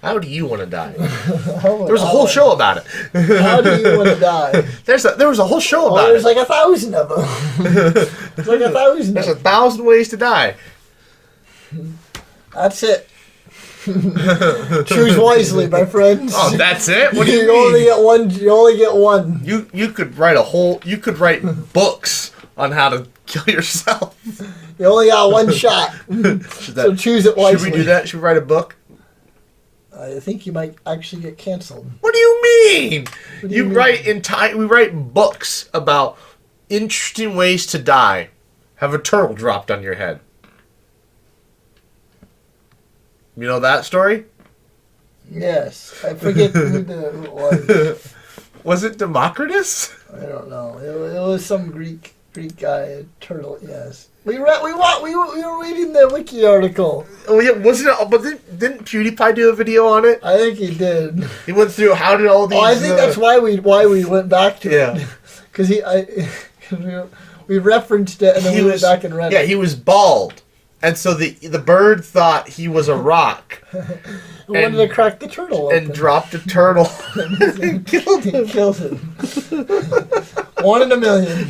How do you want to die? There There was a whole show about it. How do you want to die? There was a whole show about There's it. like 1,000 of them. There's like 1,000 There's of 1,000 ways to die. them. That's it. Choose wisely, my friends. Oh, that's it? What do you You mean? only get one. You only get one. You could write books on how to kill yourself. You only got one shot. So choose it wisely. Should we do that? Should we write a book? I think you might actually get canceled. What do you mean? What do you mean? We write books about interesting ways to die. Have a turtle dropped on your head. You know that story? Yes. I forget who it was. Was it Democritus? I don't know. It was some Greek guy, a turtle. Yes. We were reading the wiki article. Oh yeah, wasn't it? But didn't PewDiePie do a video on it? I think he did. He went through how did all these. Oh, I think that's why we went back to Yeah. it. Because we referenced it and then we went back and read it. Yeah, he was bald, and so the bird thought he was a rock. He wanted to crack the turtle open. And dropped a turtle and killed him. Killed him. 1 in a million.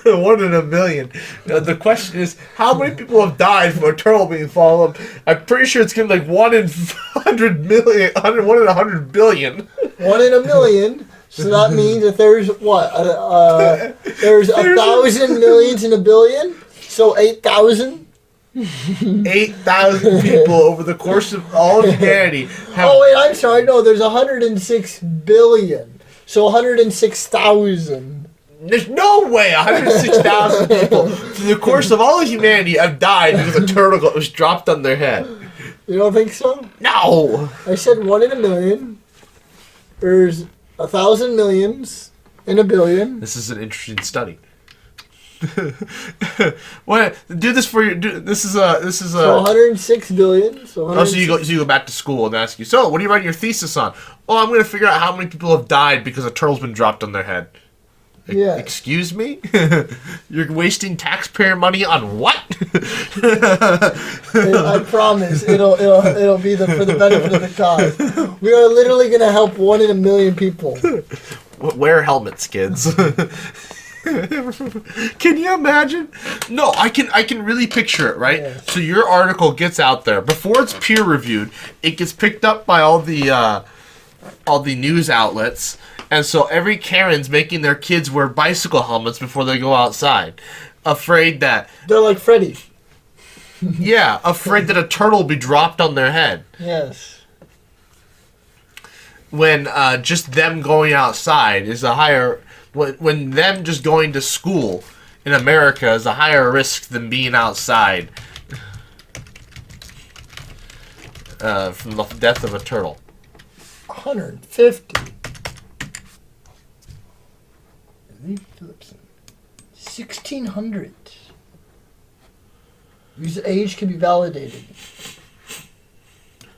1 in a million. The question is, how many people have died from a turtle being followed? I'm pretty sure it's going to be like 1 in 100 million, 1 in 100 billion. 1 in a million. So that means that there's what? There's 1,000 millions in a billion. So 8,000. 8,000 people over the course of all of humanity have... Oh wait, I'm sorry. No, there's 106 billion. So 106,000. There's no way 106,000 people through the course of all of humanity have died because a turtle was dropped on their head. You don't think so? No! I said 1 in a million. There's 1,000 millions in a billion. This is an interesting study. What? Do this for your. This is a. So 106 billion. So you go back to school and ask you. So what are you writing your thesis on? Oh, I'm going to figure out how many people have died because a turtle's been dropped on their head. Yeah. Excuse me? You're wasting taxpayer money on what? I promise it'll be for the benefit of the cause. We are literally going to help 1 in a million people. Wear helmets, kids. Can you imagine? No, I can really picture it, right? Yes. So your article gets out there before it's peer reviewed. It gets picked up by all the news outlets, and so every Karen's making their kids wear bicycle helmets before they go outside, afraid that They're like Freddy. afraid that a turtle will be dropped on their head. Yes. When just them going outside is a higher. When them just going to school in America is a higher risk than being outside from the death of a turtle. 150. Lee Phillipson. 1,600. Whose age can be validated.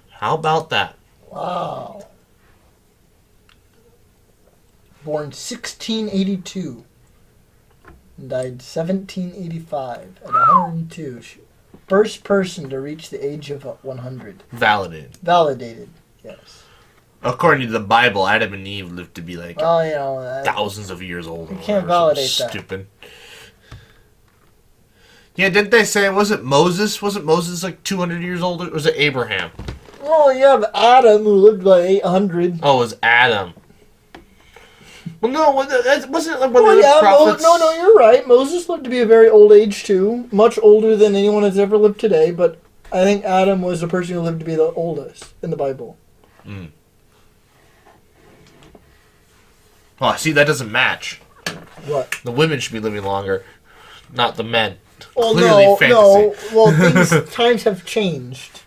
How about that? Wow. Born 1682. And died 1785 at 102. First person to reach the age of 100. Validated. Validated, yes. According to the Bible, Adam and Eve lived to be like Well, you know, thousands of years old. You can't validate that. Stupid. Yeah, didn't they say, wasn't Moses like 200 years old? Or was it Abraham? oh, you have Adam who lived by 800. Oh, it was Adam. Well, no, wasn't it like one Oh, of the yeah, prophets? no, you're right. Moses lived to be a very old age, too. Much older than anyone has ever lived today, but I think Adam was the person who lived to be the oldest in the Bible. Mm. Oh, see, that doesn't match. What? The women should be living longer, not the men. Well, Clearly fantasy. no. Well, times have changed.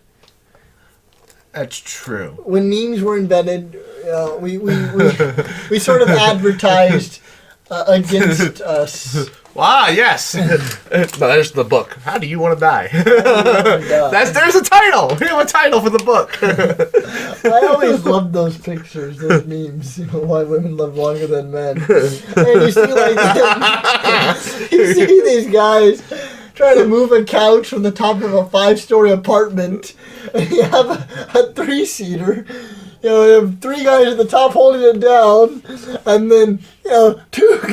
That's true. When memes were invented, we sort of advertised against us. Ah, yes. No, there's the book. How do you want to die? God. There's a title. We have a title for the book. I always loved those pictures, those memes. You know, why women live longer than men. And you see, like, you see these guys trying to move a couch from the top of a 5-story apartment, and you have a 3-seater. You know, you have 3 guys at the top holding it down, and then, 2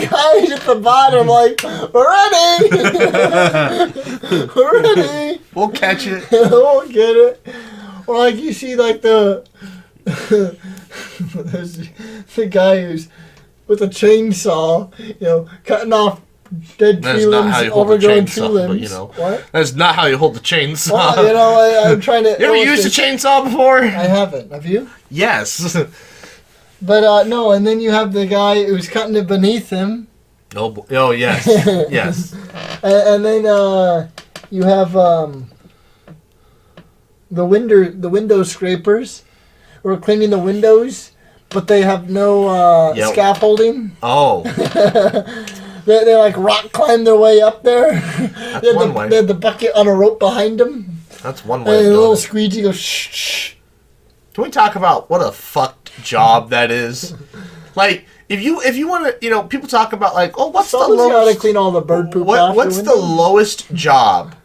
guys at the bottom like, we're ready! We're ready! We'll catch it. We'll get it. Or like you see like there's the guy who's with a chainsaw, cutting off dead tree limbs, overgrown tree limbs. What? That's not how you hold the chainsaw. Well, I'm trying to. You ever used a chainsaw before? I haven't. Have you? Yes. But no, and then you have the guy who's cutting it beneath him. Oh yes, yes. And then you have the window scrapers who are cleaning the windows, but they have no scaffolding. Oh. They like rock climb their way up there. That's one way. They had the bucket on a rope behind them. That's one way. And a little squeegee goes shh shh. Can we talk about what a fucked job that is? Like, if you want to, people talk about like, oh, what's Someone's the lowest? Someone's got to clean all the bird poop off What's the lowest job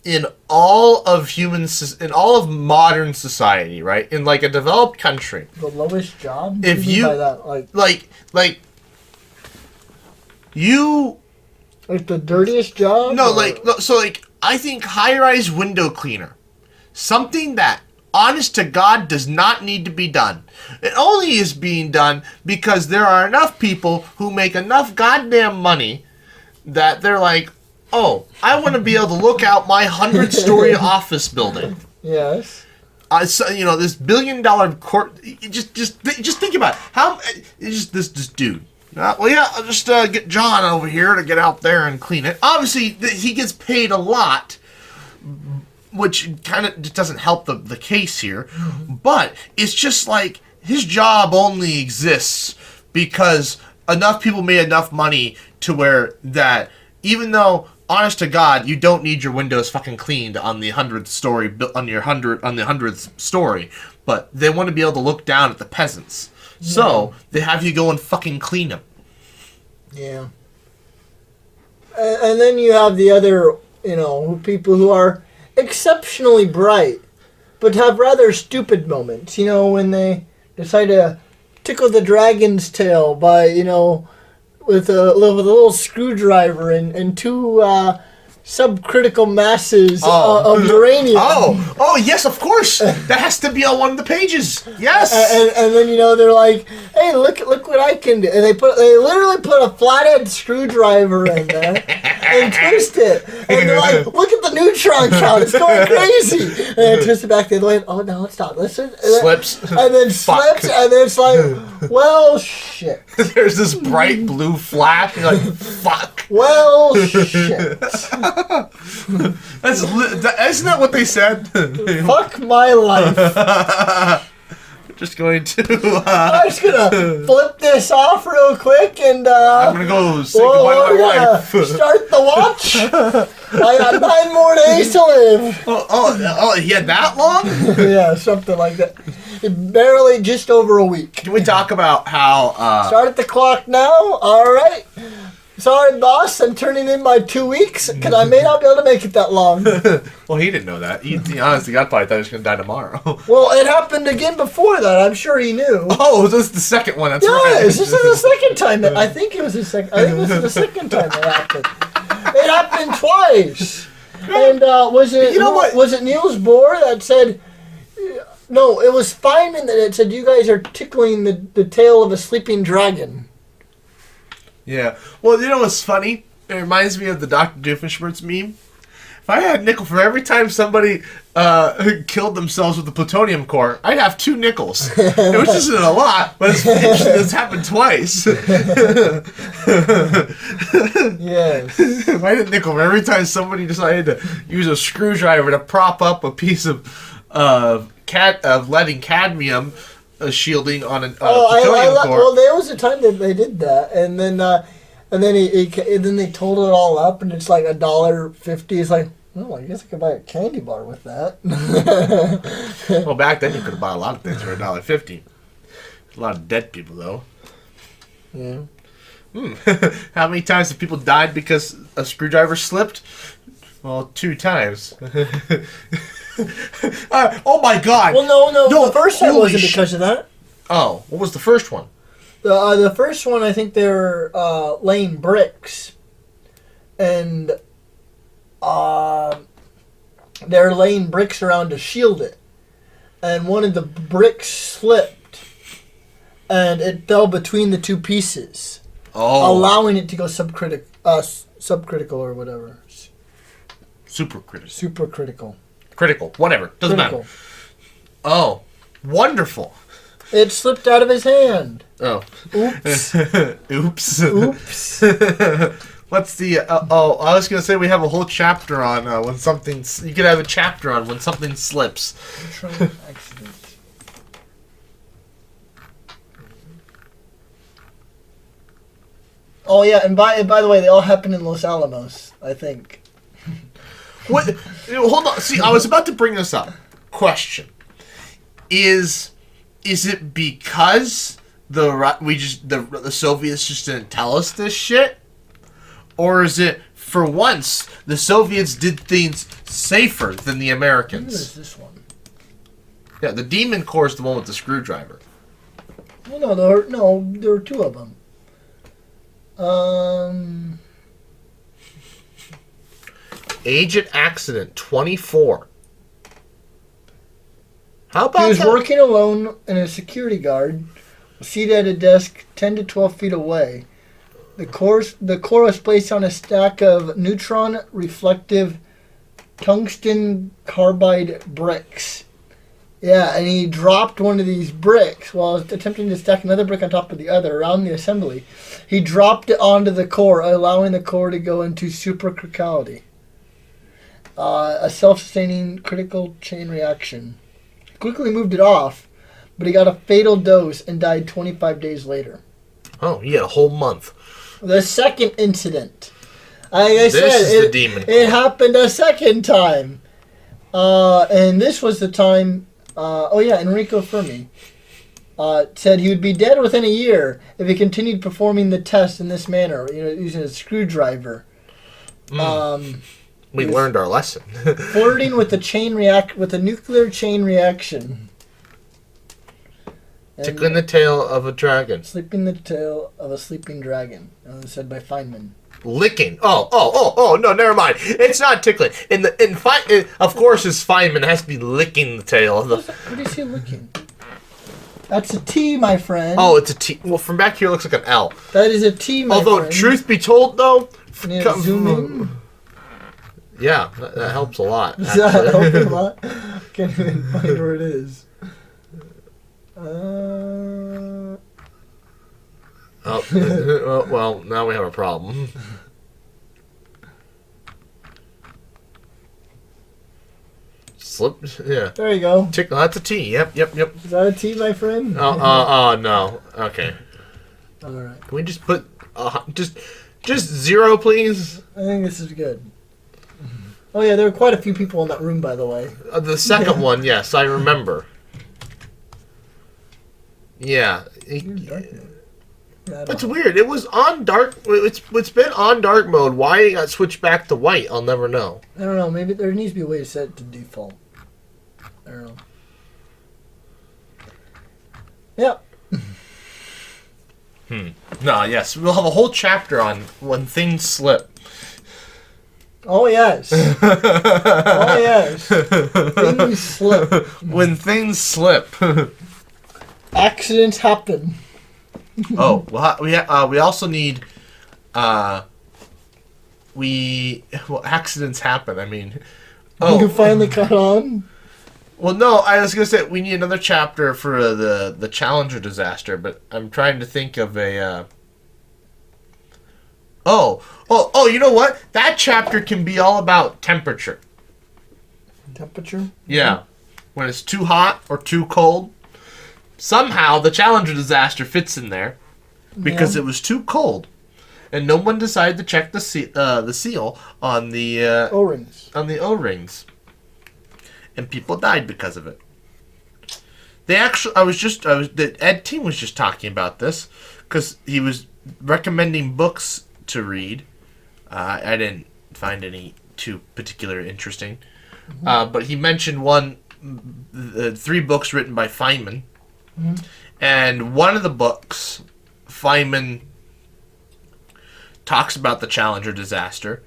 in all of in all of modern society, right? In like a developed country. The lowest job? If you by that? Like the dirtiest job? No, I think high-rise window cleaner. Something that, honest to God, does not need to be done. It only is being done because there are enough people who make enough goddamn money that they're like, oh, I want to be able to look out my 100-story office building. Yes. So, this $1 billion court. Just think about it. How this dude. I'll just get John over here to get out there and clean it. Obviously, he gets paid a lot, which kind of just doesn't help the case here. But it's just like his job only exists because enough people made enough money to where that even though, honest to God, you don't need your windows fucking cleaned on the 100th story on the 100th story, but they want to be able to look down at the peasants. So, they have you go and fucking clean them. Yeah. And then you have the other, people who are exceptionally bright, but have rather stupid moments. When they decide to tickle the dragon's tail by, with a little screwdriver and 2 subcritical masses of uranium. Oh, yes, of course. That has to be on one of the pages. Yes. And then they're like, hey, look what I can do. And they literally put a flathead screwdriver in there and twist it. And they're like, look at the neutron count. It's going crazy. And they twist it back the other way. Oh no, it's not. Listen. Slips. And then slips. And then it's like, well, shit. There's this bright blue flash. You're like, fuck. Well, shit. Isn't that what they said? Fuck my life. Just going to. I'm just gonna flip this off real quick and. I'm gonna go say goodbye to my wife. Start the watch. I got 9 more days to live. Oh, he had that long? Yeah, something like that. Barely just over a week. Can we talk about how? Start the clock now. All right. Sorry, boss, I'm turning in my 2 weeks because I may not be able to make it that long. Well, he didn't know that. He honestly, God probably thought he was going to die tomorrow. Well, it happened again before that. I'm sure he knew. Oh, this is the second one. That's right. Yes, this is the second time. I think it was the second. I think this is the second time it happened. It happened twice. And was it? Was it Niels Bohr that said? No, it was Feynman that said you guys are tickling the tail of a sleeping dragon. Yeah. Well, what's funny? It reminds me of the Dr. Doofenshmirtz meme. If I had a nickel for every time somebody killed themselves with the plutonium core, I'd have 2 nickels. Which isn't a lot, but it's happened twice. Yes. If I had a nickel for every time somebody decided to use a screwdriver to prop up a piece of lead and cadmium shielding on a plutonium core. Well, there was a time that they did that, and then then they totaled it all up, and it's like $1.50. It's like, well, I guess I could buy a candy bar with that. Well, back then you could have bought a lot of things for $1.50. A lot of dead people, though. Yeah. How many times have people died because a screwdriver slipped? Well, 2 times. Oh my god! Well, no. The first time wasn't because of that. Oh, what was the first one? The first one, I think they're laying bricks, and they're laying bricks around to shield it, and one of the bricks slipped, and it fell between the 2 pieces, allowing it to go subcritical or whatever. Supercritical. Critical. Whatever. Doesn't matter. Oh, wonderful. It slipped out of his hand. Oh. Oops. Oops. Oops. What's the... I was going to say we have a whole chapter on when something... You could have a chapter on when something slips. Train accident. Oh, yeah, and by the way, they all happened in Los Alamos, I think. What? Hold on. See, I was about to bring this up. Question: Is it because the Soviets just didn't tell us this shit, or is it for once the Soviets did things safer than the Americans? Who is this one? Yeah, the Demon Core is the one with the screwdriver. Well, no, there were 2 of them. Agent Accident 24. How about he was that? working alone, and a security guard was seated at a desk 10 to 12 feet away. The core was placed on a stack of neutron-reflective tungsten carbide bricks. Yeah, and he dropped one of these bricks while attempting to stack another brick on top of the other around the assembly. He dropped it onto the core, allowing the core to go into supercriticality. A self-sustaining critical chain reaction. He quickly moved it off, but he got a fatal dose and died 25 days later. Oh, he had a whole month. The second incident. Like I This said, is the Demon Core. It happened a second time. And this was the time... Enrico Fermi said he would be dead within a year if he continued performing the test in this manner, using a screwdriver. We learned our lesson. Flirting with the nuclear chain reaction. Tickling the tail of a dragon. Sleeping the tail of a sleeping dragon. Said by Feynman. Licking. Oh, no, never mind. It's not tickling. Of course, it's Feynman. It has to be licking the tail of the... What do you see licking? That's a T, my friend. Oh, it's a T. Well, from back here, it looks like an L. That is a T, my friend. Although, truth be told, though... Zoom in. Yeah, that helps a lot. Does that help a lot? Can't even find where it is. Well, now we have a problem. Slip, yeah. There you go. Tickle, that's a T. Yep. Is that a T, my friend? No. Okay. All right. Can we just put just 0, please? I think this is good. Oh yeah, there were quite a few people in that room, by the way. The second one, yes, I remember. Yeah. That's weird. It was on dark. It's been on dark mode. Why it got switched back to white, I'll never know. I don't know. Maybe there needs to be a way to set it to default. I don't know. Yep. No, yes. We'll have a whole chapter on when things slip. Oh, yes. Oh, yes. Things slip. When things slip. Accidents happen. Oh, we also need... accidents happen. I mean... Oh. You finally caught on? Well, no, I was going to say we need another chapter for the Challenger disaster, but I'm trying to think of a... Oh, you know what? That chapter can be all about temperature. Temperature? Yeah. When it's too hot or too cold. Somehow the Challenger disaster fits in there because it was too cold. And no one decided to check the seal on the O-rings. On the O-rings. And people died because of it. The Ed team was just talking about this because he was recommending books to read. I didn't find any too particularly interesting. But he mentioned three books written by Feynman. And one of the books, Feynman talks about the Challenger disaster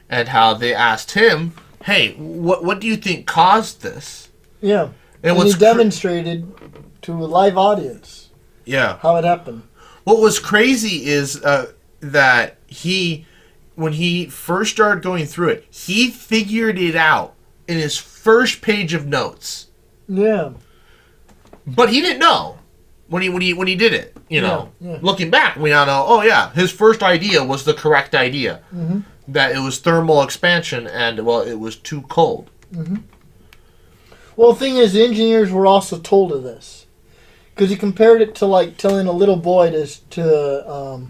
and how they asked him, hey, what do you think caused this? Yeah. And he demonstrated to a live audience how it happened. What was crazy is that when he first started going through it, he figured it out in his first page of notes. Yeah. But he didn't know when he did it. Yeah. Looking back, we now know. Oh yeah, his first idea was the correct idea. That it was thermal expansion, and it was too cold. Well, the thing is, the engineers were also told of this, because he compared it to like telling a little boy to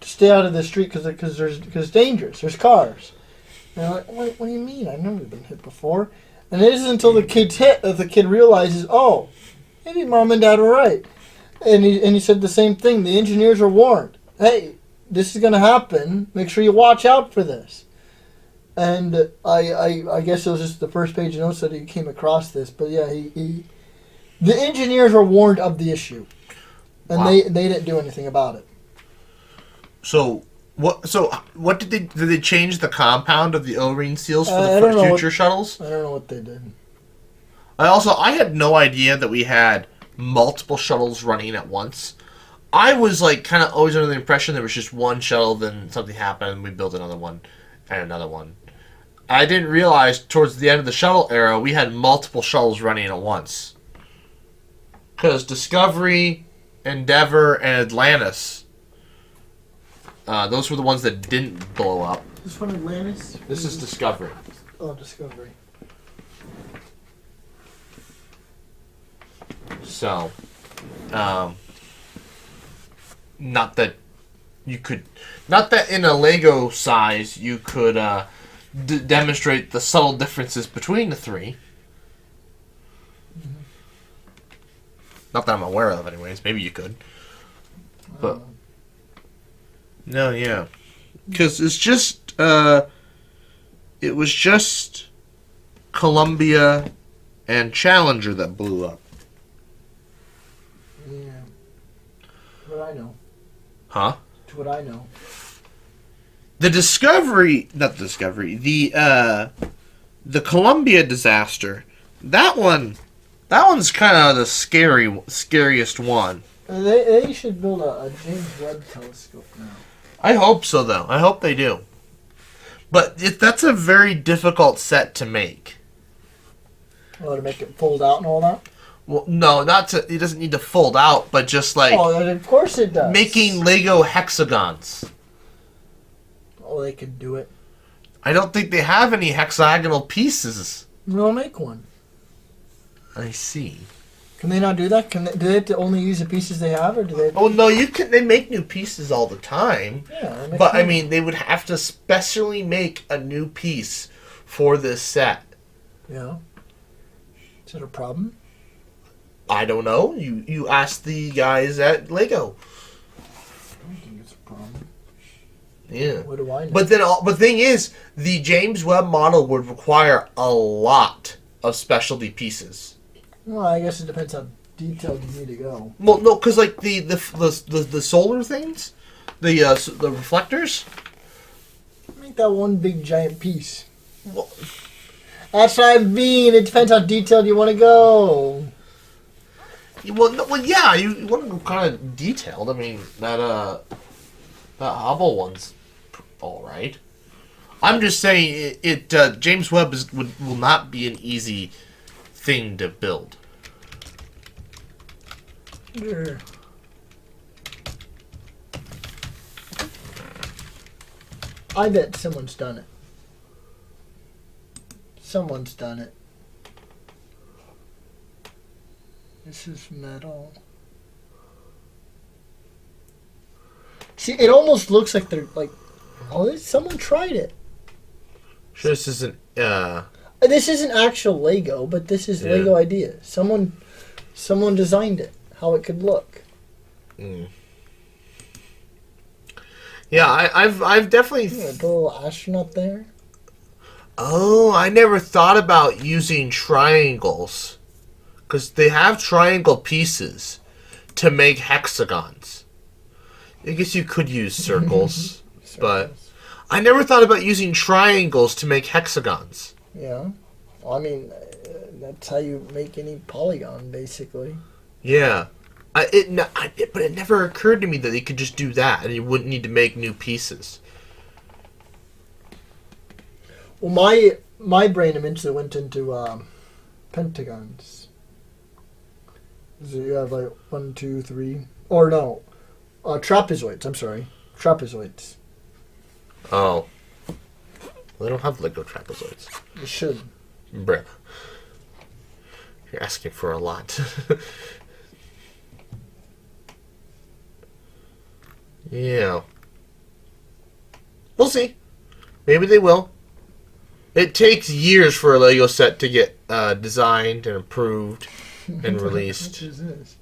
stay out of the street because it's dangerous. There's cars. And they're like, what do you mean? I've never been hit before. And it isn't until the kid's hit that the kid realizes, oh, maybe mom and dad were right. And he said the same thing. The engineers were warned. Hey, this is going to happen. Make sure you watch out for this. And I guess it was just the first page of notes that he came across this. But yeah, the engineers were warned of the issue. And they didn't do anything about it. So what did they change the compound of the O-ring seals for the future shuttles? I don't know what they did. I had no idea that we had multiple shuttles running at once. I was like kind of always under the impression there was just one shuttle, then something happened and we built another one and another one. I didn't realize towards the end of the shuttle era we had multiple shuttles running at once. Because Discovery, Endeavour, and Atlantis, those were the ones that didn't blow up. This one Atlantis? This is Discovery. Oh, Discovery. So, not that in a Lego size you could demonstrate the subtle differences between the three. Not that I'm aware of, anyways. Maybe you could, but no, yeah, because it's just it was just Columbia and Challenger that blew up. Yeah. What I know. Huh? To what I know. The Columbia disaster. That one's kind of the scariest one. They should build a James Webb telescope now. I hope so, though. I hope they do. But that's a very difficult set to make. Oh, to make it fold out and all that? Well, no, it doesn't need to fold out, but just like... Oh, of course it does. Making Lego hexagons. Oh, they could do it. I don't think they have any hexagonal pieces. We'll make one. I see. Can they not do that? Do they have to only use the pieces they have, or do they? Oh no, they make new pieces all the time. Yeah, but I mean, they would have to specially make a new piece for this set. Yeah. Is that a problem? I don't know. You ask the guys at Lego. I don't think it's a problem. Yeah. What do I know? But then, the thing is, the James Webb model would require a lot of specialty pieces. Well, I guess it depends how detailed you need to go. Well, no, because like the solar things, the reflectors. Make that one big giant piece. Well, that's what I mean. It depends how detailed you want to go. Well, yeah, you want to go kind of detailed. I mean, that Hubble one's all right. I'm just saying James Webb will not be an easy thing to build. Sure. I bet someone's done it. Someone's done it. This is metal. See, it almost looks like they're like, oh, someone tried it. Sure, this isn't. This isn't actual Lego, but this is Lego idea. Someone designed it, how it could look. Mm. Yeah, I've definitely. The little astronaut there. Oh, I never thought about using triangles, because they have triangle pieces to make hexagons. I guess you could use circles, but I never thought about using triangles to make hexagons. Yeah. Well, I mean, that's how you make any polygon, basically. Yeah. But it never occurred to me that you could just do that and you wouldn't need to make new pieces. Well, my brain eventually went into pentagons. So you have like 1, 2, 3, or no, trapezoids. I'm sorry, trapezoids. Oh. They don't have Lego trapezoids. You should. Bruh. You're asking for a lot. Yeah. We'll see. Maybe they will. It takes years for a Lego set to get designed and approved and released. What is this?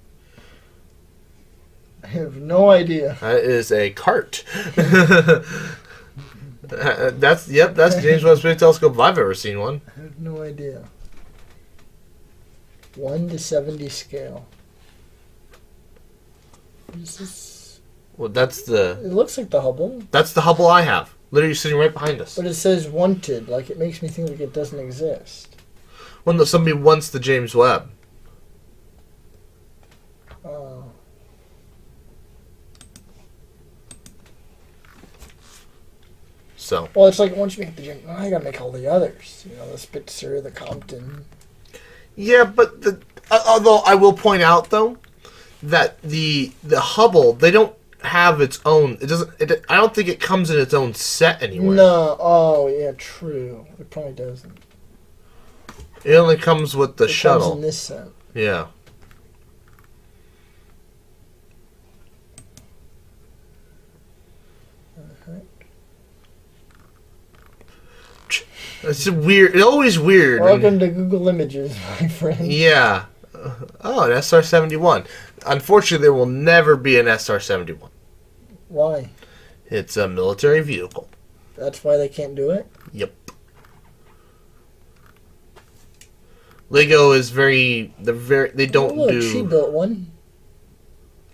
I have no idea. That is a cart. That's James Webb Space Telescope if I've ever seen one. I have no idea. 1 to 70 scale. What is this? Well, that's the It looks like the Hubble, Hubble I have. Literally sitting right behind us. but it says wanted. Like, it makes me think like it doesn't exist. When somebody wants the James Webb. Oh. So. Well, it's like once you make the gym, I gotta make all the others. You know, the Spitzer, the Compton. Yeah, but although I will point out though that the Hubble, they don't have its own. I don't think it comes in its own set anywhere. No. Oh, yeah, true. It probably doesn't. It only comes with the It shuttle. comes in this set. Yeah. It's weird. It's always weird. Welcome to Google Images, my friend. Yeah. Oh, an SR-71. Unfortunately, there will never be an SR-71. Why? It's a military vehicle. That's why they can't do it? Yep. Lego is they don't look, do. She built one.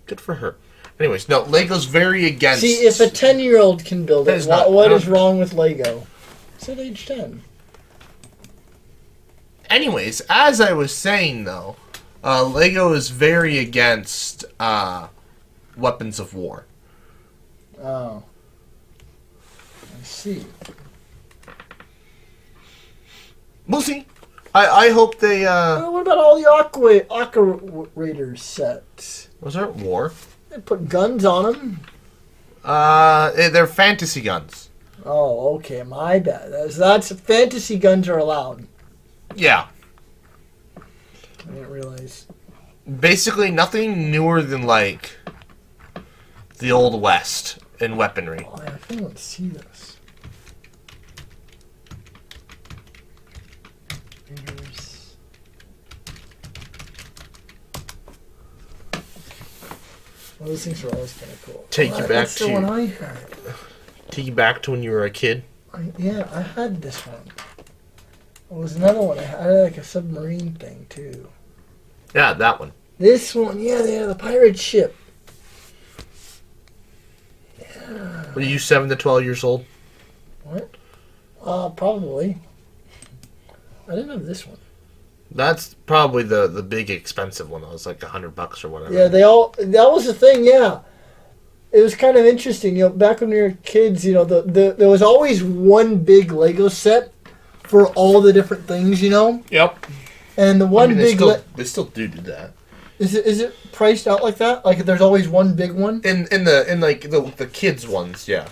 Good for her. Anyways, no, Lego's very against. See, if a 10-year-old can build That it, is not- what is wrong with Lego? It's at age 10. Anyways, as I was saying though, Lego is very against weapons of war. Oh. I see. We'll see. I hope they. What about all the Aqua Raiders sets? Was there war? They put guns on them. They're fantasy guns. Oh, okay, my bad. That's fantasy guns are allowed. Yeah. I didn't realize. Basically, nothing newer than like the Old West in weaponry. Oh, I can't even see this. Raiders. Well, those things are always kind of cool. Take you back that's the to- one I had. Take you back to when you were a kid. Yeah, I had this one. There was another one. I had like a submarine thing too. Yeah, that one. This one, yeah, they had the pirate ship. Yeah. Were you 7 to 12 years old? What? Probably. I didn't have this one. That's probably the big expensive one. That was like $100 or whatever. Yeah, that was the thing, yeah. It was kind of interesting, you know, back when we were kids, you know, there was always one big Lego set for all the different things, you know? Yep. And the one they big... they still do that. Is it priced out like that? Like there's always one big one? In the kids ones, yeah.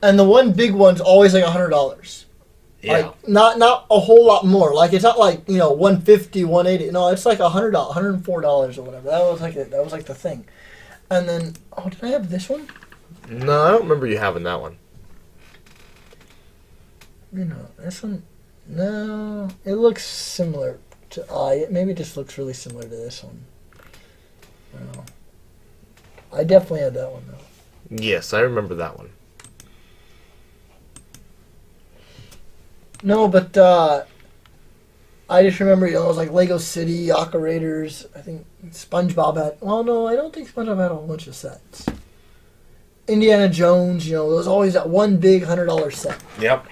And the one big one's always like $100. Yeah. Like not a whole lot more. Like it's not like, you know, 150, 180. No, it's like $100, $104 or whatever. That was like the thing. And then did I have this one? No, I don't remember you having that one. You know, this one. No, it looks similar to. It maybe just looks really similar to this one. I don't know. I definitely had that one though. Yes, I remember that one. No, but I just remember, it was like Lego City, Operators. I think SpongeBob had. Well, no, I don't think SpongeBob had a whole bunch of sets. Indiana Jones, there was always that one big $100 set. Yep.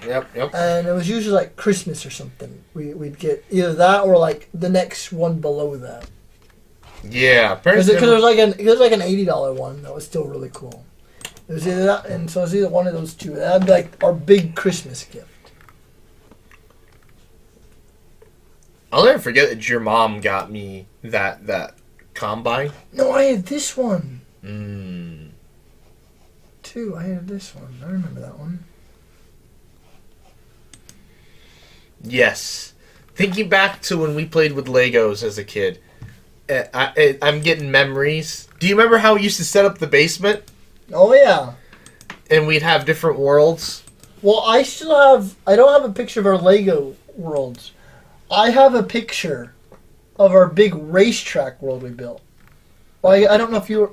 And it was usually like Christmas or something. We'd get either that or like the next one below that. Yeah, because it was like an $80 one that was still really cool. It was either that, and so it was either one of those two. That'd be like our big Christmas gift. I'll never forget that your mom got me that combine. No, I had this one. Mm. Too. I had this one. I remember that one. Yes. Thinking back to when we played with Legos as a kid, I'm getting memories. Do you remember how we used to set up the basement? Oh, yeah. And we'd have different worlds? Well, I don't have a picture of our Lego worlds. I have a picture of our big racetrack world we built. Well, I don't know if you were...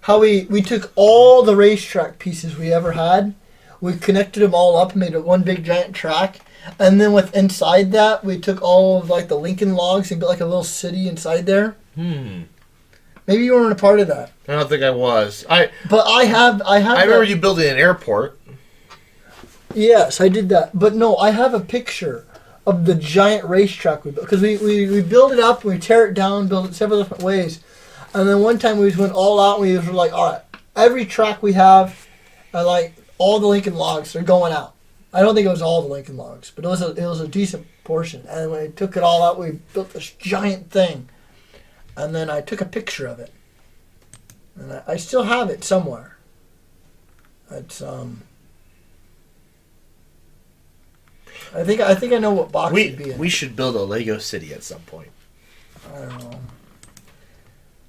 How we took all the racetrack pieces we ever had, we connected them all up and made it one big giant track, and then inside that we took all of like the Lincoln logs and built like a little city inside there. Maybe you weren't a part of that. I don't think I was. But I remember you building an airport. Yes, I did that. But no, I have a picture of the giant racetrack we built, because we build it up, we tear it down, build it several different ways. And then one time we just went all out and we were like, all right, every track we have, like all the Lincoln logs, they're going out. I don't think it was all the Lincoln logs, but it was a decent portion. And when we took it all out, we built this giant thing. And then I took a picture of it. And I still have it somewhere. It's I think I know what box it'd be in. We should build a Lego city at some point. I don't know.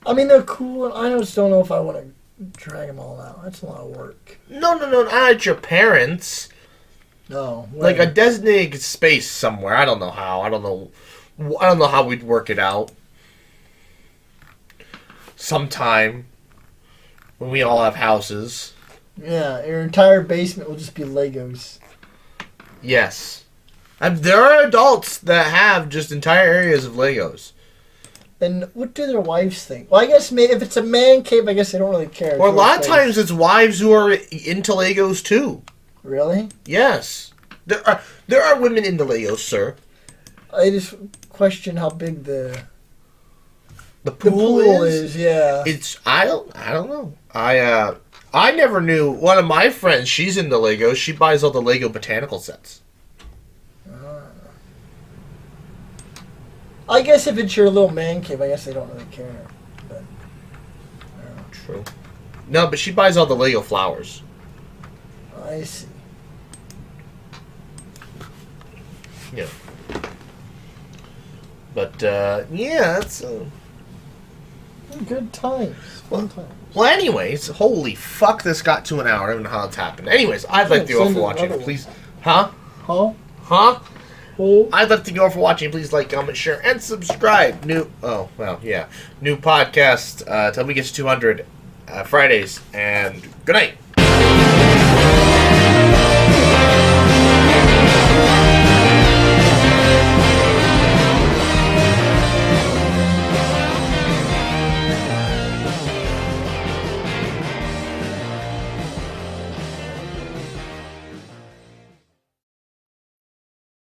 I mean, they're cool, and I just don't know if I want to drag them all out. That's a lot of work. No, not at your parents'. No. Like a designated space somewhere. I don't know how. I don't know how we'd work it out. Sometime when we all have houses. Yeah, your entire basement will just be Legos. Yes. There are adults that have just entire areas of Legos. And what do their wives think? Well, I guess if it's a man cave, I guess they don't really care. Or a lot of times it's wives who are into Legos too. Really? Yes. There are women into Legos, sir. I just question how big the pool is. Yeah. I don't know. I never knew. One of my friends, she's into Legos. She buys all the Lego botanical sets. I guess if it's your little man cave, I guess they don't really care. But, I don't know. True. No, but she buys all the Lego flowers. I see. Yeah. But, yeah, that's... Good times. Fun times. Well, anyways, holy fuck, this got to an hour. I don't know how it's happened. Anyways, I'd like to go for watching. Please... Huh? Huh? Huh? Oh. I'd like to go for watching. Please like, comment, share, and subscribe. New podcast till we get to 200 Fridays. And good night.